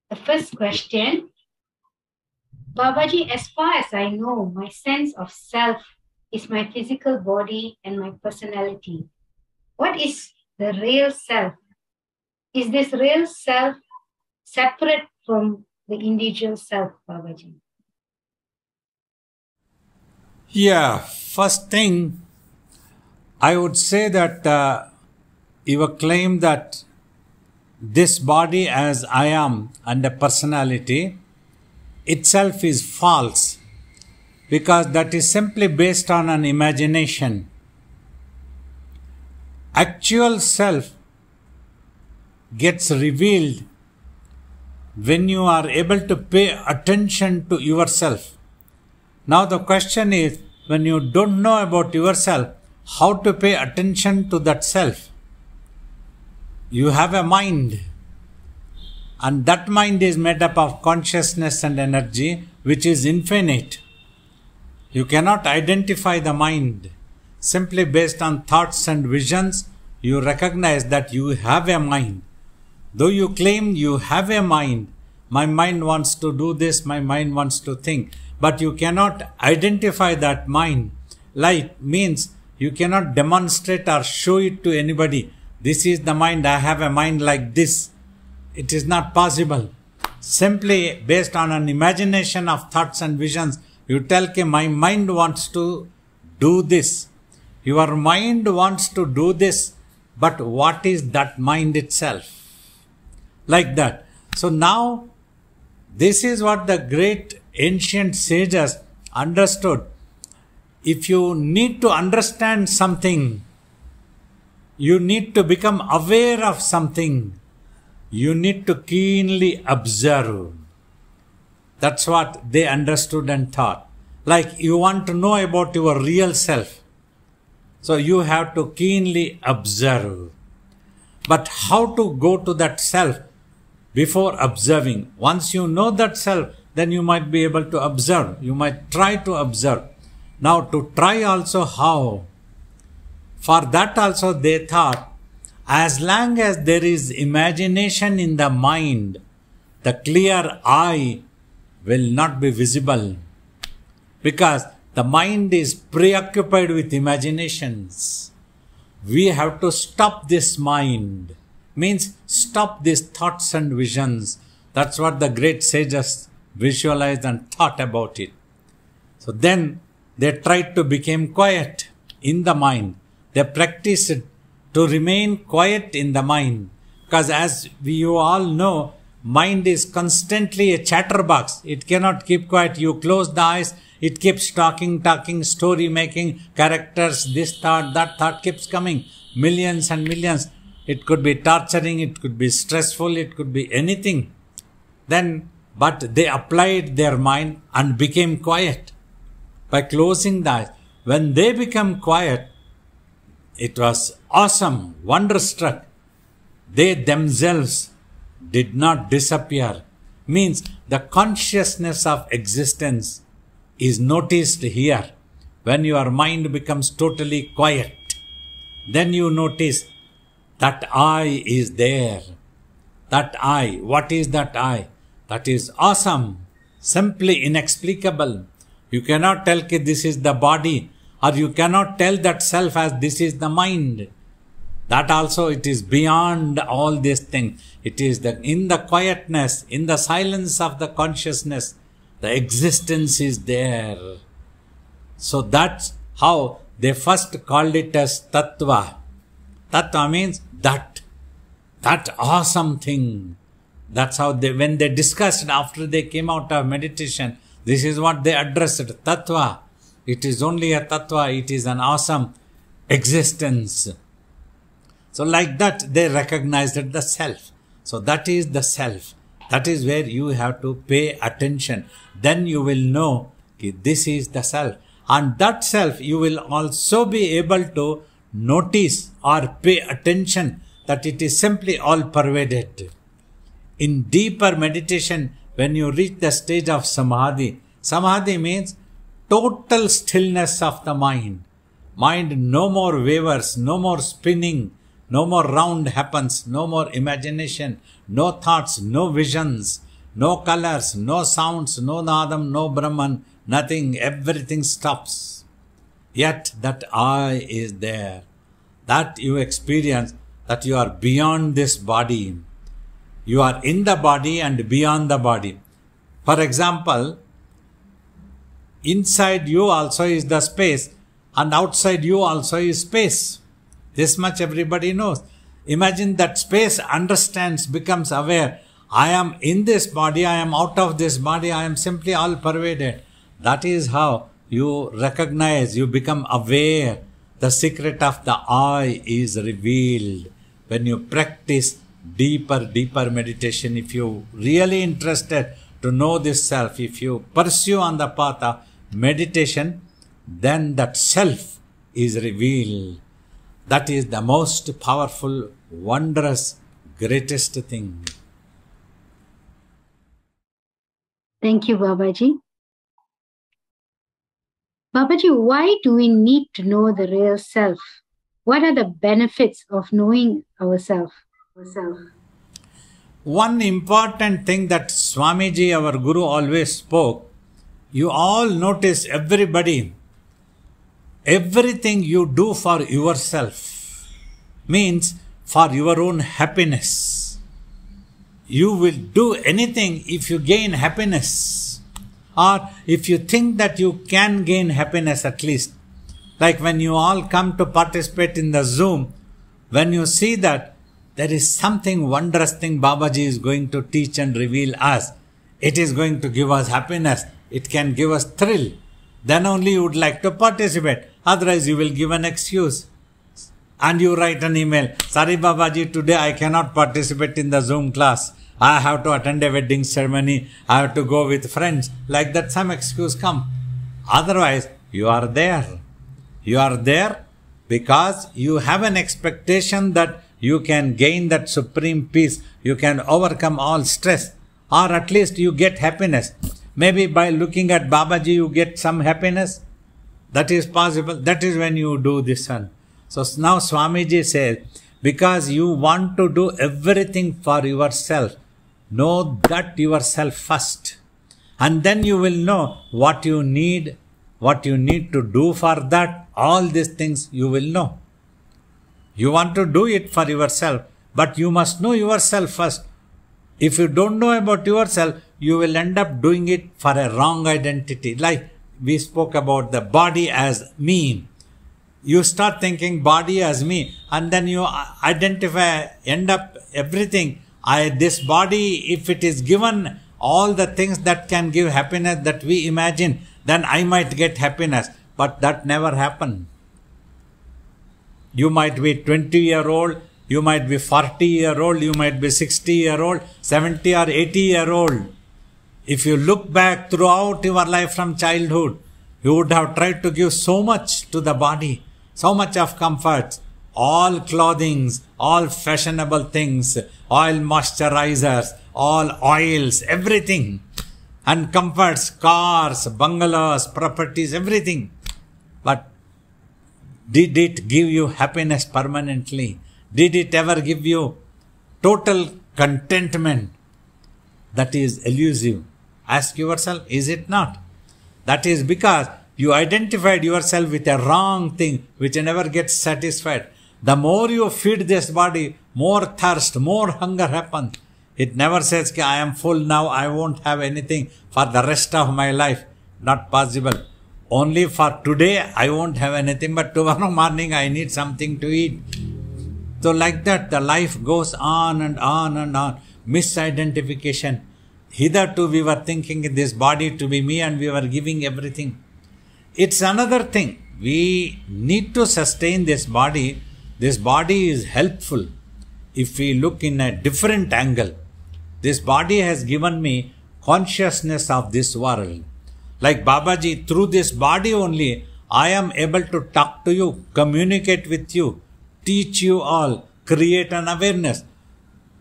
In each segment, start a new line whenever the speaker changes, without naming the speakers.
The first question, Babaji, as far as I know, my sense of self is my physical body and my personality. What is the real self? Is this real self separate from the individual self, Babaji?
Yeah, first thing, I would say that your claim that this body as I am and a personality itself is false, because that is simply based on an imagination. Actual self gets revealed when you are able to pay attention to yourself. Now the question is, when you don't know about yourself, how to pay attention to that self? You have a mind, and that mind is made up of consciousness and energy, which is infinite. You cannot identify the mind. Simply based on thoughts and visions, you recognize that you have a mind. Though you claim you have a mind, my mind wants to do this, my mind wants to think, but you cannot identify that mind. Like means you cannot demonstrate or show it to anybody. This is the mind, I have a mind like this. It is not possible. Simply based on an imagination of thoughts and visions, you tell, okay, my mind wants to do this. Your mind wants to do this, but what is that mind itself? Like that. So now, this is what the great ancient sages understood. If you need to understand something, you need to become aware of something, you need to keenly observe. That's what they understood and thought. Like you want to know about your real self, so you have to keenly observe. But how to go to that self before observing? Once you know that self, then you might be able to observe. You might try to observe. Now to try also how? For that also they thought, as long as there is imagination in the mind, the clear eye will not be visible, because the mind is preoccupied with imaginations. We have to stop this mind, means stop these thoughts and visions. That's what the great sages visualized and thought about it. So then they tried to become quiet in the mind. They practiced to remain quiet in the mind, because as you all know, mind is constantly a chatterbox. It cannot keep quiet. You close the eyes, it keeps talking, story making, characters, this thought, that thought keeps coming. Millions and millions. It could be torturing, it could be stressful, it could be anything. But they applied their mind and became quiet by closing the eyes. When they become quiet, it was awesome, wonderstruck. They themselves did not disappear. Means the consciousness of existence is noticed here. When your mind becomes totally quiet, then you notice that I is there. That I, what is that I? That is awesome, simply inexplicable. You cannot tell that this is the body, or you cannot tell that self as this is the mind. That also it is beyond all these things. It is in the quietness, in the silence of the consciousness, the existence is there. So that's how they first called it as Tattva. Tattva means that awesome thing. That's how when they discussed after they came out of meditation, this is what they addressed, Tattva. It is only a Tattva, it is an awesome existence. So like that they recognized the self. So that is the self. That is where you have to pay attention. Then you will know that this is the self. And that self you will also be able to notice or pay attention that it is simply all pervaded. In deeper meditation, when you reach the stage of Samadhi, Samadhi means total stillness of the mind. Mind no more wavers, no more spinning, no more round happens, no more imagination, no thoughts, no visions. no colors, no sounds, no nadam, no Brahman, nothing, everything stops. Yet that I is there, that you experience, that you are beyond this body. You are in the body and beyond the body. For example, inside you also is the space and outside you also is space. This much everybody knows. Imagine that space understands, becomes aware. I am in this body, I am out of this body, I am simply all pervaded. That is how you recognize, you become aware. The secret of the I is revealed. When you practice deeper meditation, if you really interested to know this self, if you pursue on the path of meditation, then that self is revealed. That is the most powerful, wondrous, greatest thing.
Thank you, Babaji. Babaji, why do we need to know the real self? What are the benefits of knowing ourselves?
One important thing that Swamiji, our Guru, always spoke, you all notice everybody, everything you do for yourself means for your own happiness. You will do anything if you gain happiness, or if you think that you can gain happiness at least. Like when you all come to participate in the Zoom, when you see that there is something wondrous thing Babaji is going to teach and reveal us, it is going to give us happiness, it can give us thrill, then only you would like to participate. Otherwise you will give an excuse. And you write an email, sorry Babaji, today I cannot participate in the Zoom class. I have to attend a wedding ceremony. I have to go with friends. Like that some excuse come. Otherwise, you are there. You are there because you have an expectation that you can gain that supreme peace. You can overcome all stress. Or at least you get happiness. Maybe by looking at Babaji you get some happiness. That is possible. That is when you do this one. So now Swamiji says, because you want to do everything for yourself, know that yourself first. And then you will know what you need to do for that. All these things you will know. You want to do it for yourself, but you must know yourself first. If you don't know about yourself, you will end up doing it for a wrong identity. Like we spoke about the body as me. You start thinking body as me, and then you identify, end up everything. This body, if it is given all the things that can give happiness that we imagine, then I might get happiness. But that never happened. You might be 20-year-old, you might be 40-year-old, you might be 60-year-old, 70 or 80-year-old. If you look back throughout your life from childhood, you would have tried to give so much to the body, so much of comfort, all clothings, all fashionable things, all moisturizers, all oils, everything. And comforts, cars, bungalows, properties, everything. But did it give you happiness permanently? Did it ever give you total contentment? That is elusive. Ask yourself, is it not? That is because you identified yourself with a wrong thing which never gets satisfied. The more you feed this body, more thirst, more hunger happens. It never says, I am full now, I won't have anything for the rest of my life. Not possible. Only for today, I won't have anything, but tomorrow morning I need something to eat. So like that, the life goes on and on and on. Misidentification. Hitherto we were thinking this body to be me and we were giving everything. It's another thing. We need to sustain this body. This body is helpful. If we look in a different angle, this body has given me consciousness of this world. Like Babaji, through this body only, I am able to talk to you, communicate with you, teach you all, create an awareness.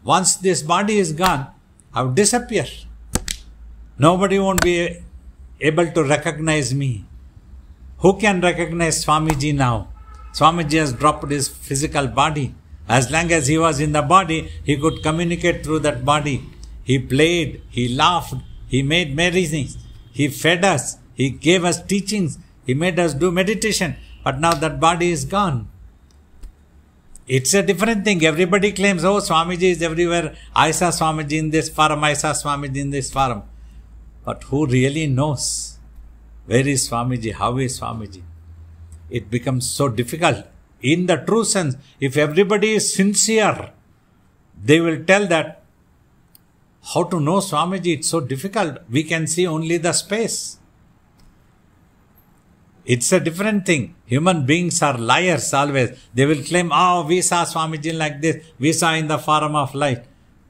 Once this body is gone, I will disappear. Nobody won't be able to recognize me. Who can recognize Swamiji now? Swamiji has dropped his physical body. As long as he was in the body, he could communicate through that body. He played, he laughed, he made merry things, he fed us, he gave us teachings, he made us do meditation. But now that body is gone. It's a different thing. Everybody claims, oh, Swamiji is everywhere. I saw Swamiji in this forum, I saw Swamiji in this forum. But who really knows? Where is Swamiji? How is Swamiji? It becomes so difficult. In the true sense, if everybody is sincere, they will tell that how to know Swamiji, it's so difficult. We can see only the space. It's a different thing. Human beings are liars always. They will claim, oh, we saw Swamiji like this. We saw in the forum of light.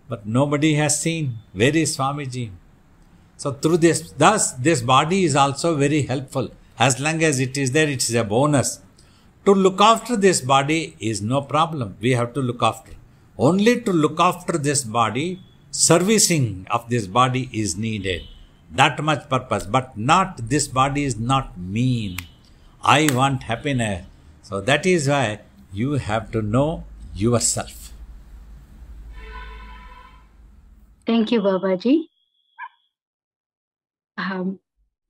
But nobody has seen. Where is Swamiji? So through this, thus this body is also very helpful. As long as it is there, it is a bonus. To look after this body is no problem. We have to look after. Only to look after this body, servicing of this body is needed. That much purpose. But not, this body is not mean. I want happiness. So that is why you have to know yourself.
Thank you, Babaji. The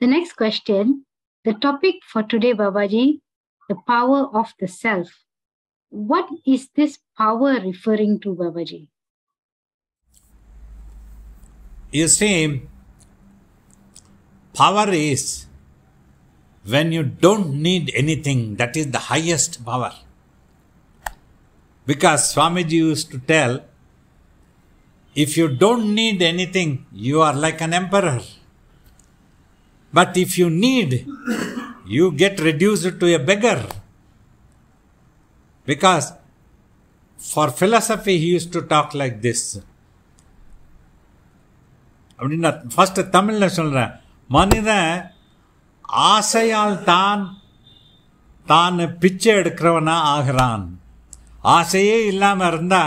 next question, the topic for today, Babaji, the power of the self. What is this power referring to, Babaji?
You see, power is when you don't need anything. That is the highest power. Because Swamiji used to tell, if you don't need anything, you are like an emperor. But if you need, you get reduced to a beggar. Because for philosophy, he used to talk like this. First, Tamil la solra. Manithan ஆசையால் தான் பிச்சை எடுக்கிறவனா ஆகிறான். ஆசையே இல்லாம இருந்தா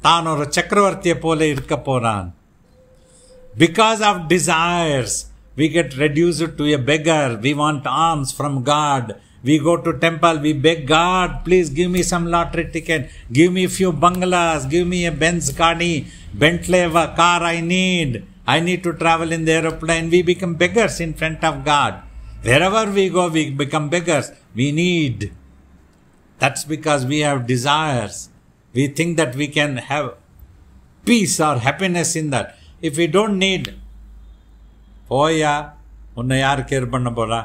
தான் ஒரு சக்கரவர்த்தியை போல இருக்க போறான். Because of desires, we get reduced to a beggar. We want alms from God. We go to temple, we beg God, please give me some lottery ticket. Give me a few bungalows. Give me a Benz Bentley car I need. I need to travel in the aeroplane. We become beggars in front of God. Wherever we go, we become beggars. We need. That's because we have desires. We think that we can have peace or happiness in that. If we don't need, Poya, unna yaar care panna pora.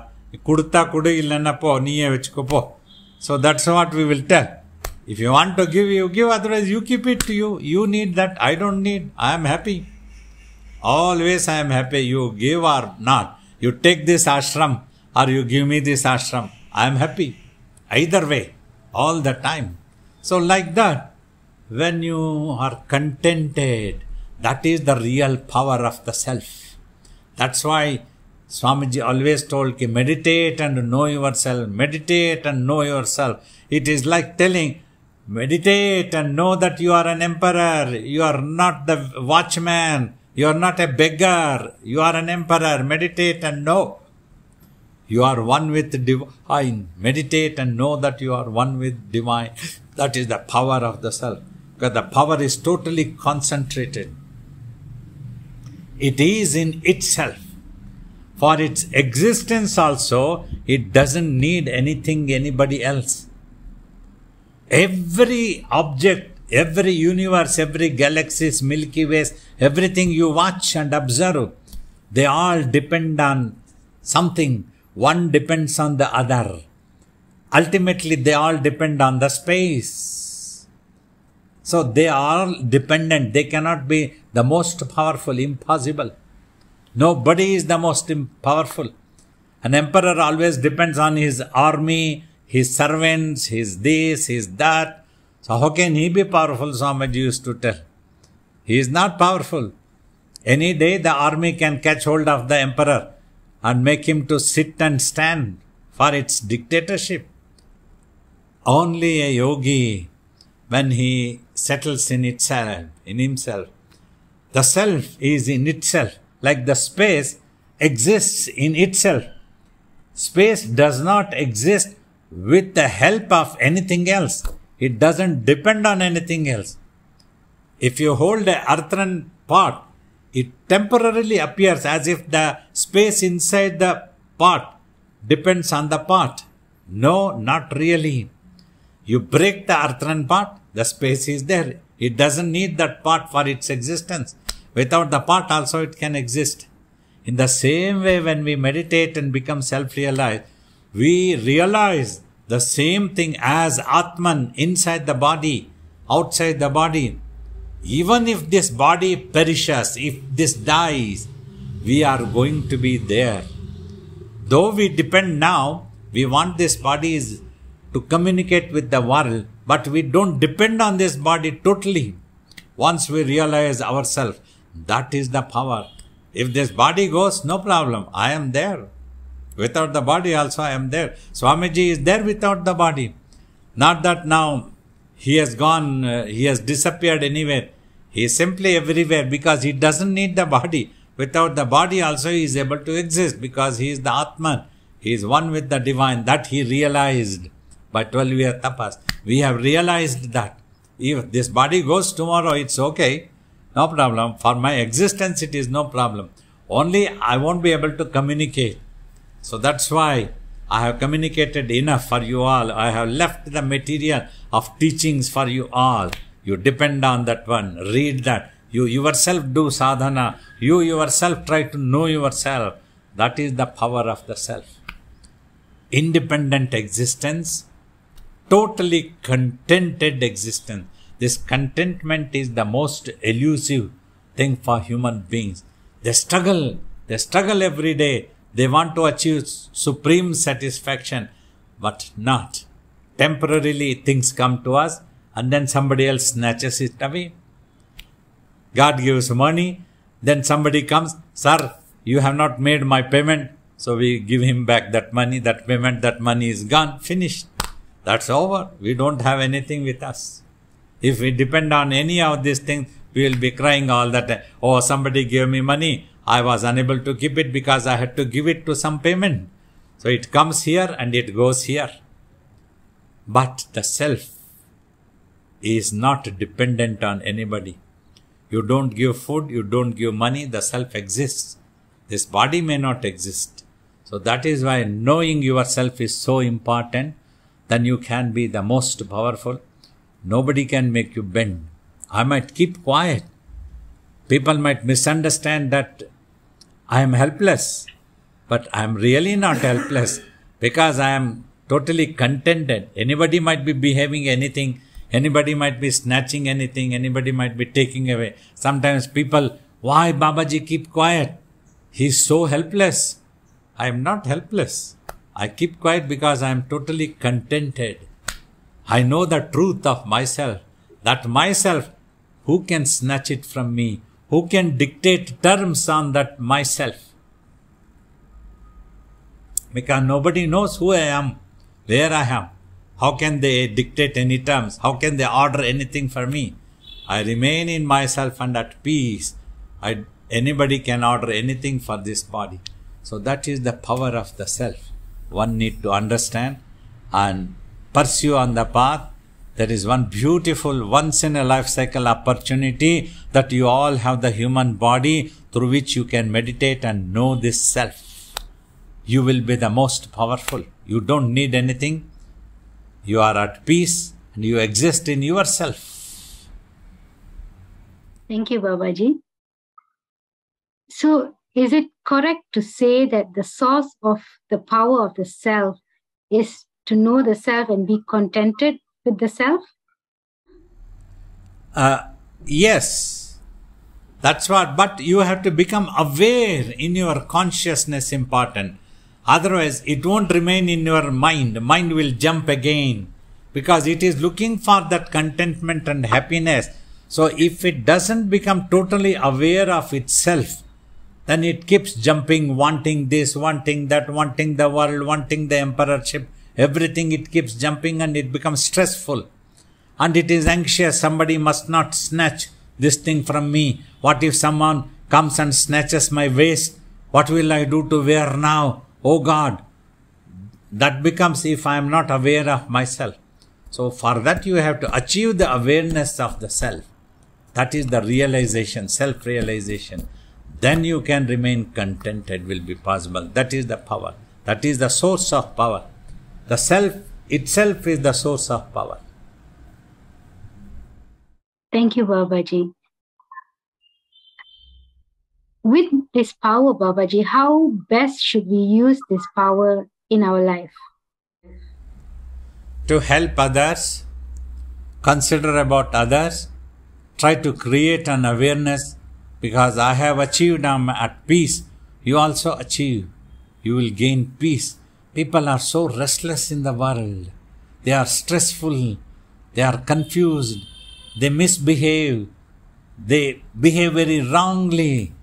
Kudta kudu illanna po, niye vechko po. So that's what we will tell. If you want to give, you give. Otherwise, you keep it to you. You need that. I don't need. I am happy. Always I am happy. You give or not. You take this ashram or you give me this ashram. I am happy. Either way. All the time. So like that, when you are contented, that is the real power of the self. That's why Swamiji always told, meditate and know yourself. Meditate and know yourself. It is like telling, meditate and know that you are an emperor. You are not the watchman. You are not a beggar. You are an emperor. Meditate and know. You are one with divine. Meditate and know that you are one with divine. That is the power of the self. Because the power is totally concentrated. It is in itself. For its existence also, it doesn't need anything, anybody else. Every object, every universe, every galaxies, Milky Ways, everything you watch and observe, they all depend on something. One depends on the other. Ultimately, they all depend on the space. So they are all dependent. They cannot be the most powerful, impossible. Nobody is the most powerful. An emperor always depends on his army, his servants, his this, his that. So how can he be powerful? Swamiji used to tell. He is not powerful. Any day the army can catch hold of the emperor and make him to sit and stand for its dictatorship. Only a yogi, when he settles in itself, in himself, the self is in itself, like the space exists in itself. Space does not exist with the help of anything else. It doesn't depend on anything else. If you hold an earthen pot, It temporarily appears as if the space inside the pot depends on the pot. No, not really. You break the earthen pot, the space is there. It doesn't need that pot for its existence. Without the pot also it can exist. In the same way, when we meditate and become self-realized, we realize the same thing as Atman inside the body, outside the body. Even if this body perishes, if this dies, we are going to be there. Though we depend now, we want this body to communicate with the world, but we don't depend on this body totally. Once we realize ourselves, that is the power. If this body goes, no problem, I am there. Without the body also I am there. Swamiji is there without the body. Not that now he has gone, he has disappeared anywhere. He is simply everywhere because he doesn't need the body. Without the body also he is able to exist because he is the Atman. He is one with the divine. That he realized by 12-year tapas. We have realized that. If this body goes tomorrow, it's okay. No problem. For my existence, it is no problem. Only I won't be able to communicate. So that's why I have communicated enough for you all. I have left the material of teachings for you all. You depend on that one. Read that. You yourself do sadhana. You yourself try to know yourself. That is the power of the self. Independent existence, totally contented existence. This contentment is the most elusive thing for human beings. They struggle every day. They want to achieve supreme satisfaction, but not. Temporarily things come to us and then somebody else snatches it away. God gives money, then somebody comes, sir, you have not made my payment. So we give him back that money, that payment, that money is gone, finished. That's over. We don't have anything with us. If we depend on any of these things, we will be crying all the time. Oh, somebody gave me money. I was unable to keep it because I had to give it to some payment. So it comes here and it goes here. But the self is not dependent on anybody. You don't give food, you don't give money, the self exists. This body may not exist. So that is why knowing yourself is so important. Then you can be the most powerful. Nobody can make you bend. I might keep quiet. People might misunderstand that I am helpless. But I am really not helpless because I am totally contented. Anybody might be behaving anything. Anybody might be snatching anything. Anybody might be taking away. Sometimes people, why Babaji keep quiet? He is so helpless. I am not helpless. I keep quiet because I am totally contented. I know the truth of myself. That myself, who can snatch it from me? Who can dictate terms on that myself? Because nobody knows who I am, where I am. How can they dictate any terms? How can they order anything for me? I remain in myself and at peace. Anybody can order anything for this body. So that is the power of the self. One need to understand and pursue on the path. There is one beautiful once in a life cycle opportunity that you all have the human body through which you can meditate and know this self. You will be the most powerful. You don't need anything. You are at peace and you exist in yourself.
Thank you, Babaji. So, is it correct to say that the source of the power of the self is to know the self and be contented with the self?
Yes. That's what, but you have to become aware in your consciousness important. Otherwise, it won't remain in your mind. Mind will jump again because it is looking for that contentment and happiness. So if it doesn't become totally aware of itself, then it keeps jumping, wanting this, wanting that, wanting the world, wanting the emperorship, everything it keeps jumping and it becomes stressful. And it is anxious, somebody must not snatch this thing from me. What if someone comes and snatches my waist? What will I do to wear now? Oh God, that becomes if I am not aware of myself. So for that you have to achieve the awareness of the self. That is the realization, self-realization. Then you can remain contented will be possible. That is the power. That is the source of power. The self itself is the source of power.
Thank you, Babaji. With this power, Babaji, how best should we use this power in our life?
To help others, consider about others, try to create an awareness, because I have achieved, I am at peace. You also achieve. You will gain peace. People are so restless in the world. They are stressful. They are confused. They misbehave. They behave very wrongly.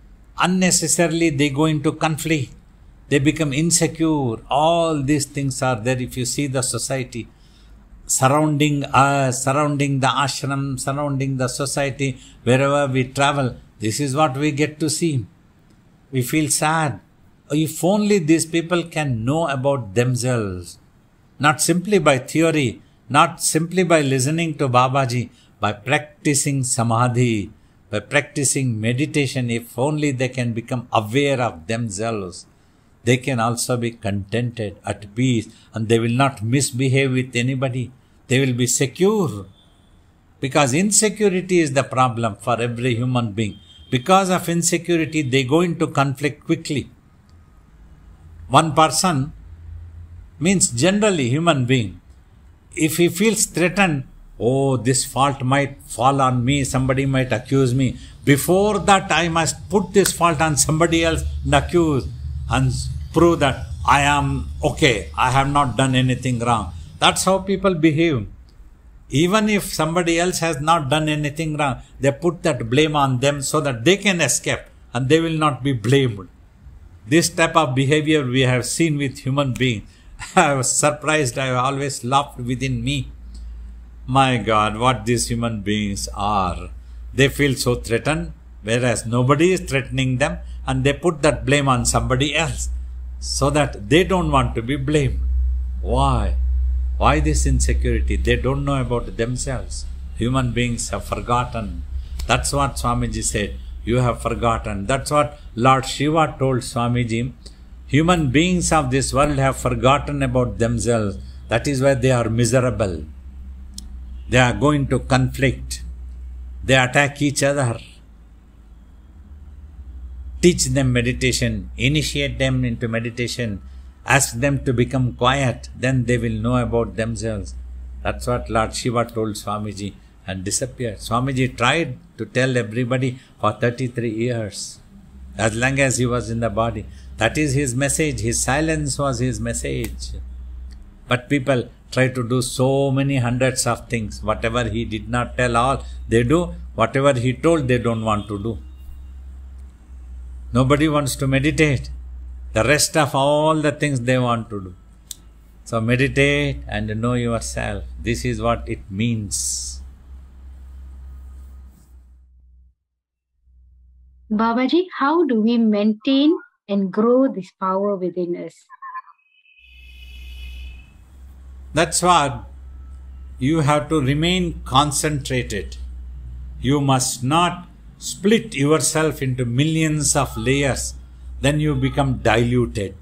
Unnecessarily they go into conflict. They become insecure. All these things are there. If you see the society surrounding us, surrounding the ashram, surrounding the society, wherever we travel, this is what we get to see. We feel sad. If only these people can know about themselves, not simply by theory, not simply by listening to Babaji, by practicing samadhi, by practicing meditation, if only they can become aware of themselves, they can also be contented, at peace, and they will not misbehave with anybody. They will be secure. Because insecurity is the problem for every human being. Because of insecurity, they go into conflict quickly. One person means generally human being. If he feels threatened, oh, this fault might fall on me, somebody might accuse me. Before that, I must put this fault on somebody else and accuse and prove that I am okay, I have not done anything wrong. That's how people behave. Even if somebody else has not done anything wrong, they put that blame on them so that they can escape and they will not be blamed. This type of behavior we have seen with human beings. I was surprised, I always laughed within me. My God, what these human beings are. They feel so threatened, whereas nobody is threatening them, and they put that blame on somebody else so that they don't want to be blamed. Why? Why this insecurity? They don't know about themselves. Human beings have forgotten. That's what Swamiji said. You have forgotten. That's what Lord Shiva told Swamiji. Human beings of this world have forgotten about themselves. That is why they are miserable. They are going to conflict. They attack each other. Teach them meditation. Initiate them into meditation. Ask them to become quiet. Then they will know about themselves. That's what Lord Shiva told Swamiji and disappeared. Swamiji tried to tell everybody for 33 years. As long as he was in the body. That is his message. His silence was his message. But people try to do so many hundreds of things. Whatever he did not tell all, they do. Whatever he told, they don't want to do. Nobody wants to meditate. The rest of all the things they want to do. So meditate and know yourself. This is what it means.
Babaji, how do we maintain and grow this power within us?
That's what you have to remain concentrated. You must not split yourself into millions of layers. Then you become diluted.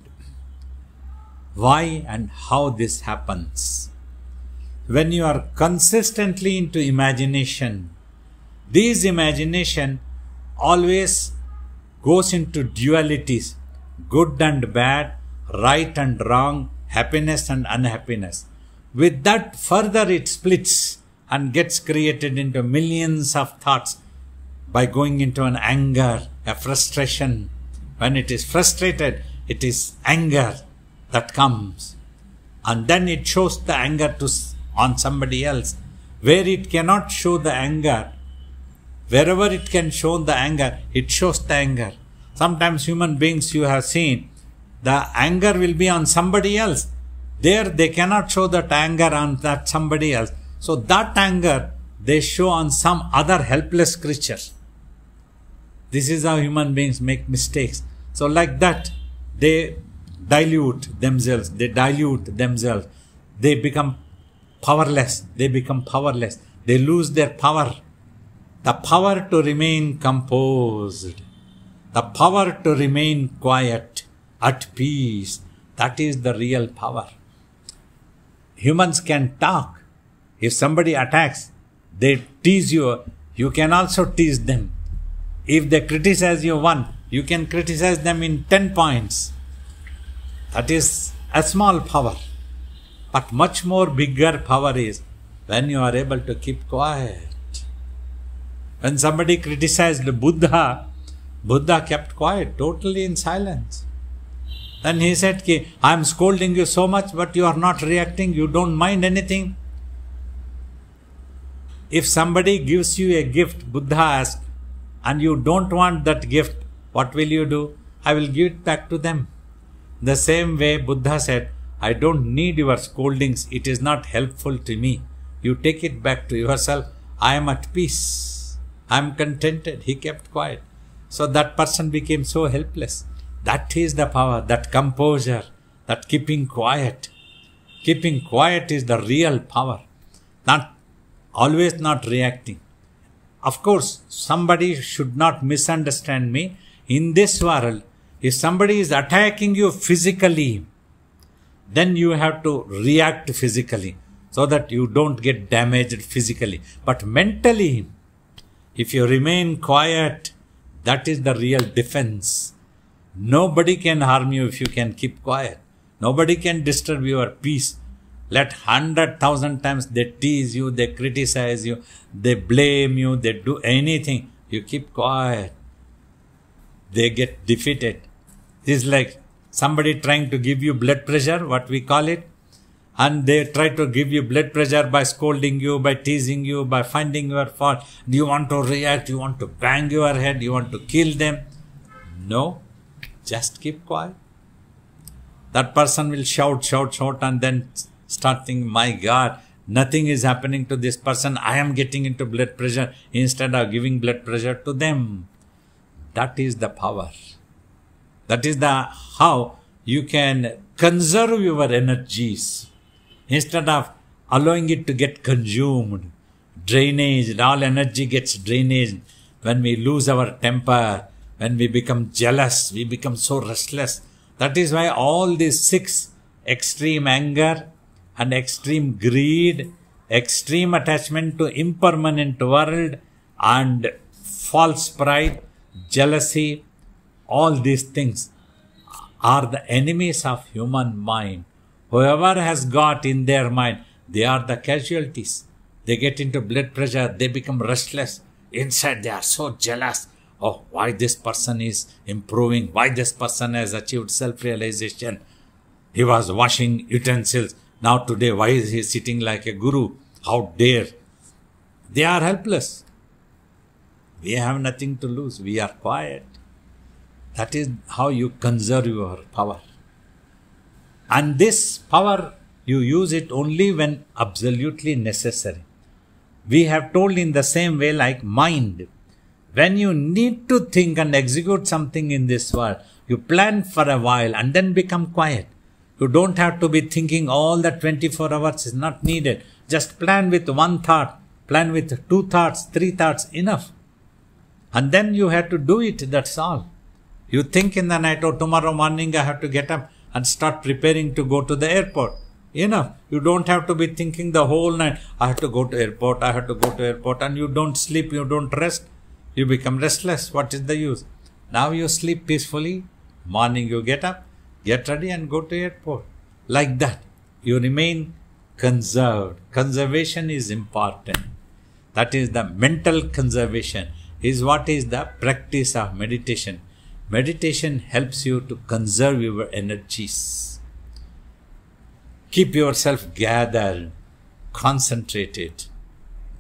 Why and how this happens? When you are consistently into imagination, this imagination always goes into dualities, good and bad, right and wrong, happiness and unhappiness. With that, further it splits and gets created into millions of thoughts by going into an anger, a frustration. When it is frustrated, it is anger that comes. And then it shows the anger on somebody else. Where it cannot show the anger, wherever it can show the anger, it shows the anger. Sometimes human beings you have seen, the anger will be on somebody else. There they cannot show that anger on that somebody else. So that anger they show on some other helpless creature. This is how human beings make mistakes. So like that, they dilute themselves. They dilute themselves. They become powerless. They become powerless. They lose their power. the power to remain composed, the power to remain quiet, at peace. That is the real power. Humans can talk. If somebody attacks, they tease you, you can also tease them. If they criticize you one, you can criticize them in 10 points. That is a small power. But much more bigger power is when you are able to keep quiet. When somebody criticized Buddha, Buddha kept quiet, totally in silence. Then he said, I am scolding you so much, but you are not reacting, you don't mind anything. If somebody gives you a gift, Buddha asked, and you don't want that gift, what will you do? I will give it back to them. The same way Buddha said, I don't need your scoldings, it is not helpful to me. You take it back to yourself. I am at peace. I am contented. He kept quiet. So that person became so helpless. That is the power, that composure, that keeping quiet. Keeping quiet is the real power. Always not reacting. Of course, somebody should not misunderstand me. In this world, if somebody is attacking you physically, then you have to react physically so that you don't get damaged physically. But mentally, if you remain quiet, that is the real defense. Nobody can harm you if you can keep quiet. Nobody can disturb your peace. Let 100,000 times they tease you, they criticize you, they blame you, they do anything. You keep quiet. They get defeated. This is like somebody trying to give you blood pressure, what we call it. And they try to give you blood pressure by scolding you, by teasing you, by finding your fault. Do you want to react? You want to bang your head? You want to kill them? No. Just keep quiet. That person will shout, and then start thinking, my God, nothing is happening to this person. I am getting into blood pressure instead of giving blood pressure to them. That is the power. That is the how you can conserve your energies instead of allowing it to get consumed, drainaged. All energy gets drainaged when we lose our temper, when we become jealous, we become so restless. That is why all these 6, extreme anger and extreme greed, extreme attachment to impermanent world and false pride, jealousy, all these things are the enemies of human mind. Whoever has got in their mind, they are the casualties. They get into blood pressure, they become restless. Inside they are so jealous. Oh, why this person is improving? Why this person has achieved self-realization? He was washing utensils. Now today, why is he sitting like a guru? How dare? They are helpless. We have nothing to lose. We are quiet. That is how you conserve your power. And this power, you use it only when absolutely necessary. We have told in the same way like mind. When you need to think and execute something in this world, you plan for a while and then become quiet. You don't have to be thinking all the 24 hours is not needed. Just plan with one thought, plan with 2 thoughts, 3 thoughts, enough. And then you have to do it, that's all. You think in the night, oh, tomorrow morning I have to get up and start preparing to go to the airport. Enough. You don't have to be thinking the whole night, I have to go to airport, I have to go to airport, and you don't sleep, you don't rest. You become restless. What is the use? Now you sleep peacefully. Morning you get up, get ready and go to airport. Like that. You remain conserved. Conservation is important. That is the mental conservation. Is what is the practice of meditation. Meditation helps you to conserve your energies. Keep yourself gathered, concentrated.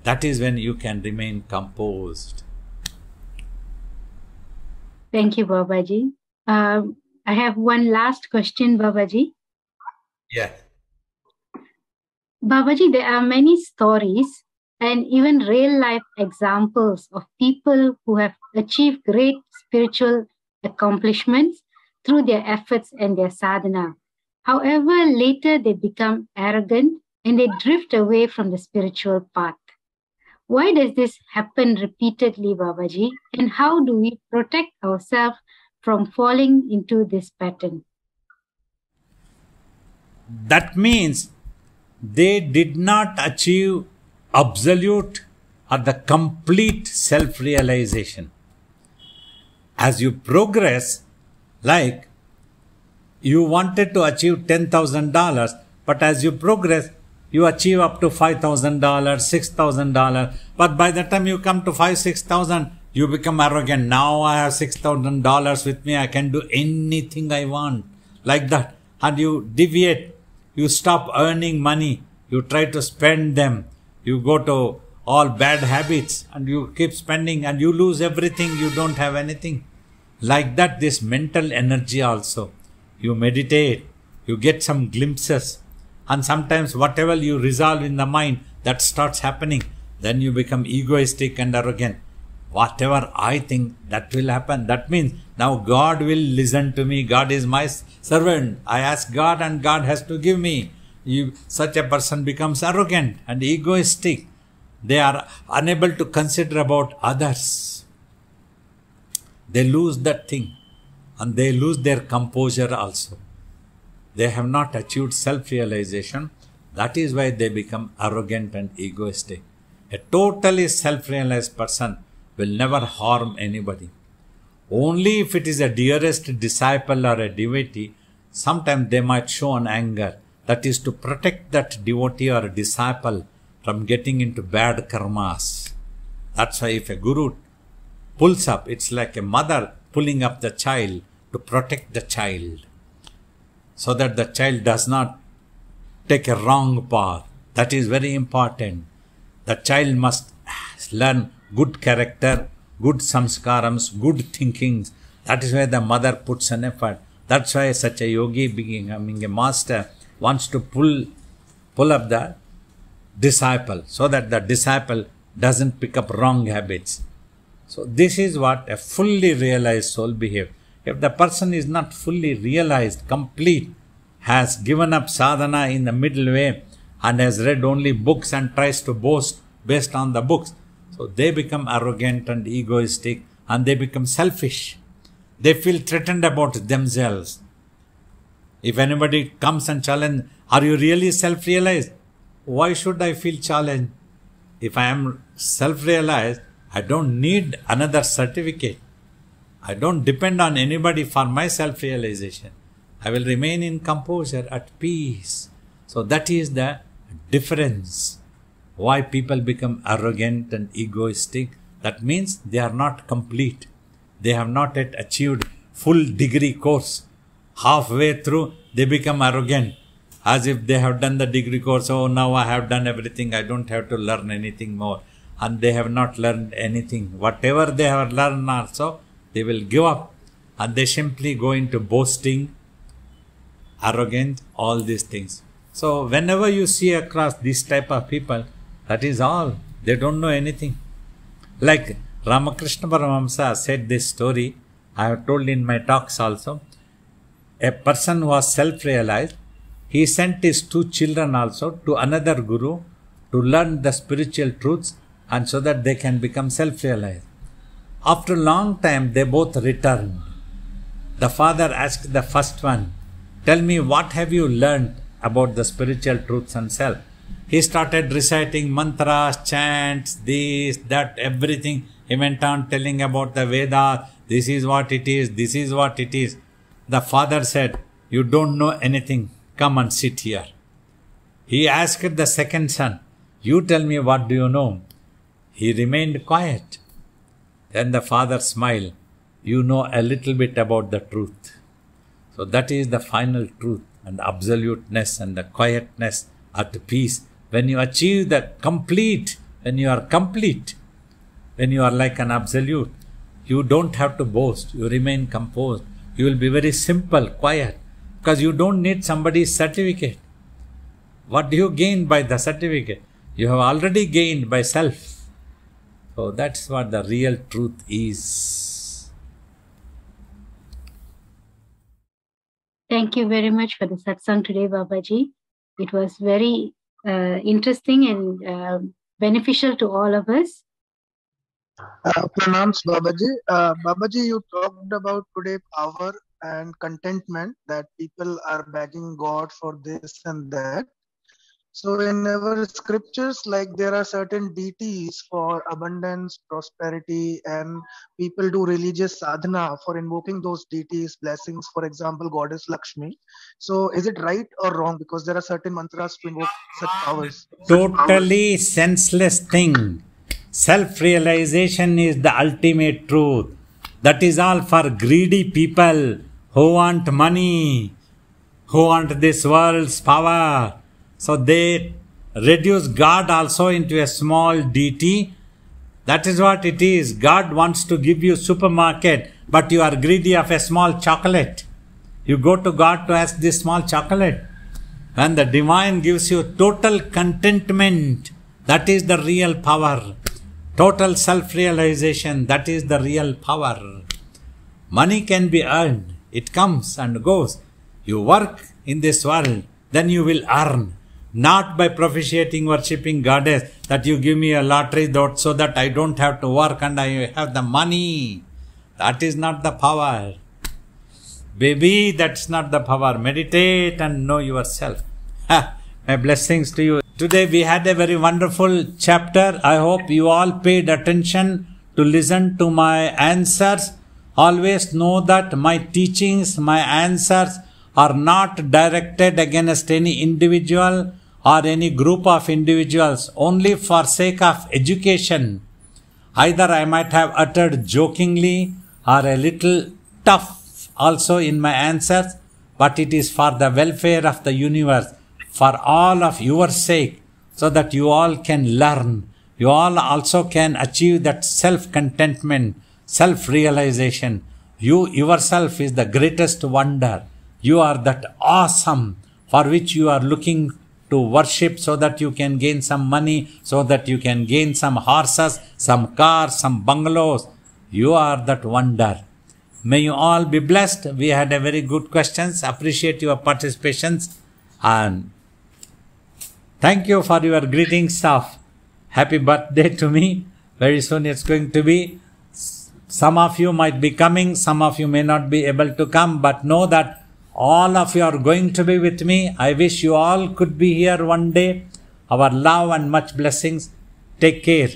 That is when you can remain composed.
Thank you, Babaji. I have one last question, Babaji.
Yeah.
Babaji, there are many stories and even real-life examples of people who have achieved great spiritual accomplishments through their efforts and their sadhana. However, later they become arrogant and they drift away from the spiritual path. Why does this happen repeatedly, Babaji? And how do we protect ourselves from falling into this pattern?
That means they did not achieve absolute or the complete self realization. As you progress, like you wanted to achieve $10,000, but as you progress, you achieve up to $5,000, $6,000. But by the time you come to 5,000, 6,000, you become arrogant. Now I have $6,000 with me. I can do anything I want, like that. And you deviate. You stop earning money. You try to spend them. You go to all bad habits and you keep spending and you lose everything. You don't have anything. Like that, this mental energy also. You meditate, you get some glimpses, and sometimes whatever you resolve in the mind, that starts happening. Then you become egoistic and arrogant. Whatever I think, that will happen. That means now God will listen to me. God is my servant. I ask God and God has to give me. Such a person becomes arrogant and egoistic. They are unable to consider about others. They lose that thing. And they lose their composure also. They have not achieved self-realization. That is why they become arrogant and egoistic. A totally self-realized person will never harm anybody. Only if it is a dearest disciple or a devotee, sometimes they might show an anger. That is to protect that devotee or a disciple from getting into bad karmas. That's why if a guru pulls up, it's like a mother pulling up the child to protect the child so that the child does not take a wrong path. That is very important. The child must learn good character, good samskarams, good thinkings. That is why the mother puts an effort. That's why such a yogi becoming a master wants to pull up the disciple so that the disciple doesn't pick up wrong habits. So this is what a fully realized soul behaves. If the person is not fully realized, complete, has given up sadhana in the middle way and has read only books and tries to boast based on the books, so they become arrogant and egoistic and they become selfish. They feel threatened about themselves. If anybody comes and challenges, are you really self-realized? Why should I feel challenged? If I am self-realized, I don't need another certificate. I don't depend on anybody for my self-realization. I will remain in composure, at peace. So that is the difference. Why people become arrogant and egoistic? That means they are not complete. They have not yet achieved full degree course. Halfway through, they become arrogant. As if they have done the degree course. Oh, now I have done everything. I don't have to learn anything more. And they have not learned anything. Whatever they have learned also, they will give up. And they simply go into boasting, arrogant, all these things. So whenever you see across this type of people, that is all. They don't know anything. Like Ramakrishna Paramahamsa said this story, I have told in my talks also. A person who was self-realized, he sent his 2 children also to another guru to learn the spiritual truths and so that they can become self-realized. After a long time, they both returned. The father asked the first one, tell me, what have you learned about the spiritual truths and self? He started reciting mantras, chants, this, that, everything. He went on telling about the Vedas. This is what it is. This is what it is. The father said, you don't know anything. Come and sit here. He asked the second son, you tell me, what do you know? He remained quiet. Then the father smiled. You know a little bit about the truth. So that is the final truth and the absoluteness and the quietness at peace. When you achieve the complete, when you are complete, when you are like an absolute, you don't have to boast. You remain composed. You will be very simple, quiet, because you don't need somebody's certificate. What do you gain by the certificate? You have already gained by self. So that's what the real truth is.
Thank you very much for the satsang today, Babaji. It was very interesting and beneficial to all of us.
Pranams Babaji. Babaji, you talked about today power and contentment, that people are begging God for this and that. So in our scriptures, like there are certain deities for abundance, prosperity, and people do religious sadhana for invoking those deities, blessings. For example, goddess Lakshmi. So is it right or wrong? Because there are certain mantras to invoke such powers.
Totally senseless thing. Self realization is the ultimate truth. That is all for greedy people who want money, who want this world's power. So they reduce God also into a small deity. That is what it is. God wants to give you supermarket, but you are greedy of a small chocolate. You go to God to ask this small chocolate. And the divine gives you total contentment. That is the real power. Total self-realization. That is the real power. Money can be earned. It comes and goes. You work in this world, then you will earn. Not by propitiating, worshipping goddess, that you give me a lottery dot so that I don't have to work and I have the money. That is not the power. Baby, that's not the power. Meditate and know yourself. My blessings to you. Today we had a very wonderful chapter. I hope you all paid attention to listen to my answers. Always know that my teachings, my answers are not directed against any individual or any group of individuals, only for sake of education. Either I might have uttered jokingly or a little tough also in my answers, but it is for the welfare of the universe, for all of your sake, so that you all can learn. You all also can achieve that self-contentment, self-realization. You yourself is the greatest wonder. You are that awesome for which you are looking to worship, so that you can gain some money, so that you can gain some horses, some cars, some bungalows. You are that wonder. May you all be blessed. We had a very good questions. Appreciate your participations. And thank you for your greetings of happy birthday to me. Very soon it's going to be. Some of you might be coming, some of you may not be able to come, but know that all of you are going to be with me. I wish you all could be here one day. Our love and much blessings. Take care.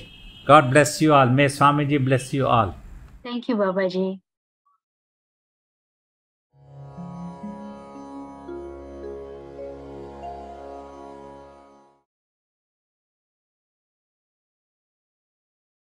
God bless you all. May Swamiji bless you all.
Thank you, Babaji.